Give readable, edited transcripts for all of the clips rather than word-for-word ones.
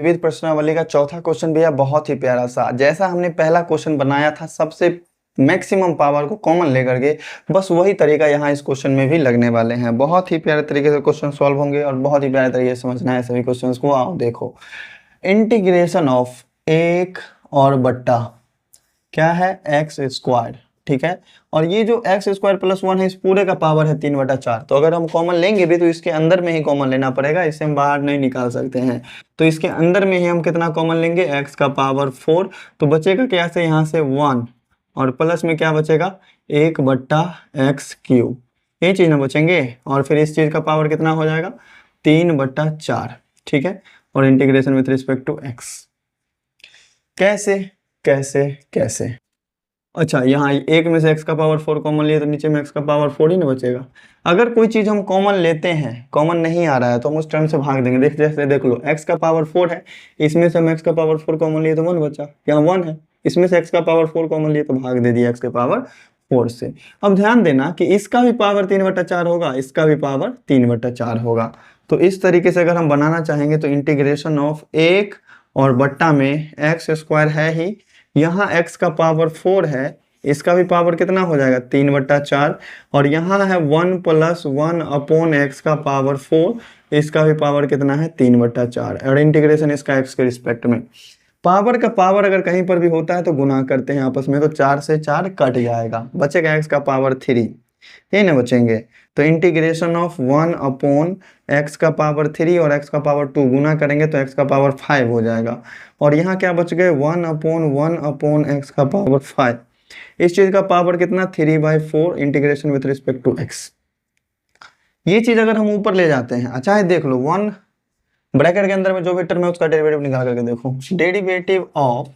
विविध प्रश्नावली का चौथा क्वेश्चन भैया बहुत ही प्यारा सा, जैसा हमने पहला क्वेश्चन बनाया था सबसे मैक्सिमम पावर को कॉमन लेकर के, बस वही तरीका यहाँ इस क्वेश्चन में भी लगने वाले हैं। बहुत ही प्यारे तरीके से क्वेश्चन सॉल्व होंगे और बहुत ही प्यारे तरीके से समझना है सभी क्वेश्चंस को। आओ देखो, इंटीग्रेशन ऑफ एक और बट्टा क्या है एक्स स्क्वायर, ठीक है। और ये जो एक्स स्क्वायर प्लस 1 है इस पूरे का पावर है 3/4। तो अगर हम कॉमन लेंगे भी तो इसके अंदर में ही कॉमन लेना पड़ेगा, इसे हम बाहर नहीं निकाल सकते हैं। तो इसके अंदर में ही हम कितना कॉमन लेंगे, एक्स का पावर 4। तो बचेगा क्या से यहाँ से 1 और प्लस में क्या बचेगा 1/x³, ये चीज़ ना बचेंगे। और फिर इस चीज़ का पावर कितना हो जाएगा 3/4, ठीक है। और integration with respect to x, कैसे कैसे कैसे। अच्छा, यहाँ एक में से x का पावर 4 कॉमन लिए तो नीचे में x का पावर 4 ही ना बचेगा। अगर कोई चीज़ हम कॉमन लेते हैं, कॉमन नहीं आ रहा है तो हम उस टर्म से भाग देंगे। जैसे देख लो, x का पावर 4 है, इसमें से हम x का पावर 4 कॉमन लिए तो 1 बचा, यहाँ 1 है, इसमें से x का पावर 4 कॉमन लिए तो भाग दे दिया x के पावर 4 से। अब ध्यान देना कि इसका भी पावर 3/4 होगा, इसका भी पावर 3/4 होगा। तो इस तरीके से अगर हम बनाना चाहेंगे तो इंटीग्रेशन ऑफ एक और बट्टा में x² है ही, यहाँ x का पावर 4 है, इसका भी पावर कितना हो जाएगा 3/4। और यहाँ है 1 + 1/x का पावर 4, इसका भी पावर कितना है 3/4। और इंटीग्रेशन इसका x के रिस्पेक्ट में। पावर का पावर अगर कहीं पर भी होता है तो गुना करते हैं आपस में, तो 4 से 4 कट जाएगा, बचेगा x का पावर 3, ये ना बचेंगे। तो इंटीग्रेशन ऑफ 1/x का पावर 3 और x का पावर 2 गुना करेंगे तो x का पावर 5 हो जाएगा। और यहाँ क्या बच गए 1/1/x का पावर 5। इस चीज़ का पावर कितना 3/4 integration with respect to x। ये चीज़ अगर हम ऊपर ले जाते हैं, अच्छा है देख लो, 1 ब्रैकेट के अंदर में जो भी टर्म है उसका डेरिवेटिव निकाल करके देखो। Derivative of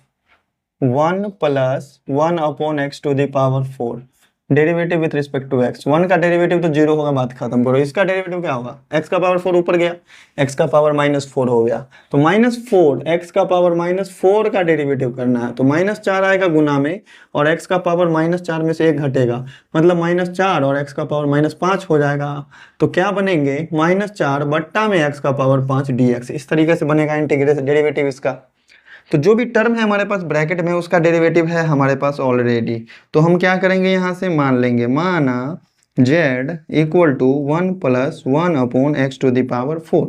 1 + 1/x⁴, derivative with respect to x। 1 का डेरिवेटिव तो 0 होगा, बात खत्म करो। इसका डेरिवेटिव क्या होगा, x का पावर 4 ऊपर गया, x का पावर -4 हो गया, तो -4 x का पावर -4 का डेरिवेटिव करना है। तो -4 आएगा गुना में और x का पावर -4 में से 1 घटेगा, मतलब -4 और x का पावर -5 हो जाएगा। तो क्या बनेंगे -4 बट्टा में x का पावर 5 dx। इस तरीके से बनेगा इंटीग्रेशन डेरिवेटिव इसका। तो जो भी टर्म है हमारे पास ब्रैकेट में उसका डेरिवेटिव है हमारे पास ऑलरेडी। तो हम क्या करेंगे, यहाँ से मान लेंगे, माना z = 1 + 1/x⁴।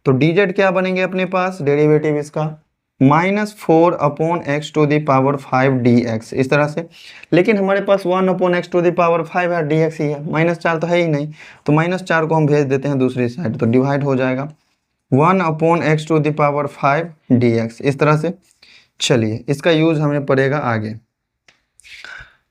तो dz क्या बनेंगे अपने पास डेरिवेटिव इसका -4/x⁵ dx, इस तरह से। लेकिन हमारे पास 1/x⁵ है, dx ही है, -4 तो है ही नहीं, तो -4 को हम भेज देते हैं दूसरी साइड, तो डिवाइड हो जाएगा 1/x⁵ dx, इस तरह से। चलिए, इसका यूज हमें पड़ेगा आगे।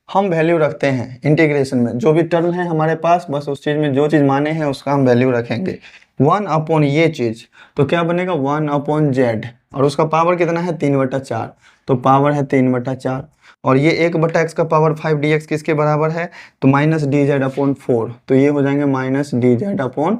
हम वैल्यू रखते हैं इंटीग्रेशन में, जो भी टर्म है हमारे पास बस उस चीज़ में जो चीज़ माने हैं उसका हम वैल्यू रखेंगे। 1/ ये चीज़, तो क्या बनेगा 1/z, और उसका पावर कितना है 3/4, तो पावर है 3/4। और ये 1/x का पावर 5 dx किसके बराबर है, तो -dz/4, तो ये हो जाएंगे -dz/4।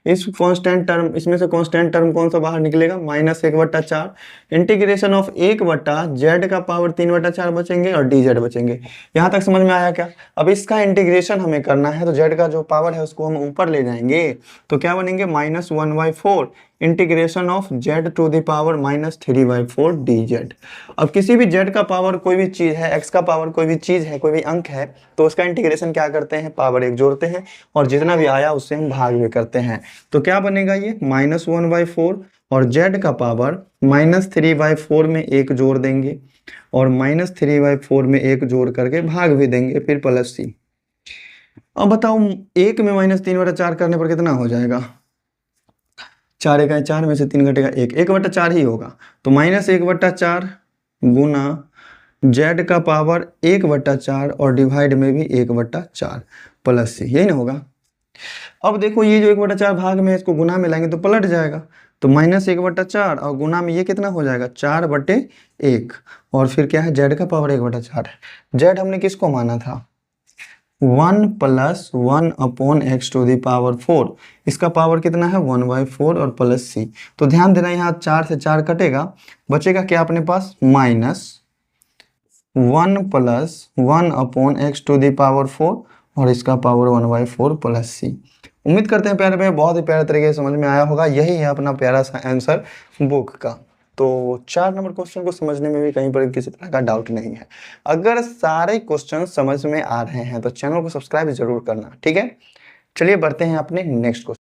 इस कांस्टेंट टर्म, इसमें से कांस्टेंट टर्म कौन सा बाहर निकलेगा -1/4। इंटीग्रेशन ऑफ 1/z का पावर 3/4 बचेंगे और dz बचेंगे। यहाँ तक समझ में आया क्या। अब इसका इंटीग्रेशन हमें करना है तो z का जो पावर है उसको हम ऊपर ले जाएंगे, तो क्या बनेंगे -1/4 integration of z to the power -3/4 dz। अब किसी भी z का पावर कोई भी चीज़ है, x का पावर कोई भी चीज़ है, कोई भी अंक है, तो उसका इंटीग्रेशन क्या करते हैं, पावर 1 जोड़ते हैं और जितना भी आया उससे हम भाग भी करते हैं। तो क्या बनेगा ये -1/4 और z का पावर -3/4 में 1 जोड़ देंगे और -3/4 में 1 जोड़ करके भाग भी देंगे, फिर प्लस c। अब बताओ 1 में -3/4 करने पर कितना हो जाएगा, 4 1 4 में से 3 घटेगा 1, 1/4 ही होगा। तो -1/4 गुना z का पावर 1/4 और डिवाइड में भी 1/4 प्लस c, यही ना होगा। अब देखो ये जो 1/4 भाग में इसको गुना में लाएंगे तो पलट जाएगा, तो -1/4 और गुना में ये कितना हो जाएगा 4/1। और फिर क्या है z का पावर 1/4 है। z हमने किसको माना था 1 + 1/x⁴, इसका पावर कितना है 1/4 और प्लस c। तो ध्यान देना यहाँ 4 से 4 कटेगा, बचेगा क्या अपने पास -1 + 1/x⁴ और इसका पावर 1/4 प्लस c। उम्मीद करते हैं प्यारे भाई बहुत ही प्यारे तरीके से समझ में आया होगा। यही है अपना प्यारा सा आंसर बुक का। तो 4 नंबर क्वेश्चन को समझने में भी कहीं पर किसी तरह का डाउट नहीं है। अगर सारे क्वेश्चन समझ में आ रहे हैं तो चैनल को सब्सक्राइब जरूर करना, ठीक है। चलिए बढ़ते हैं अपने नेक्स्ट क्वेश्चन।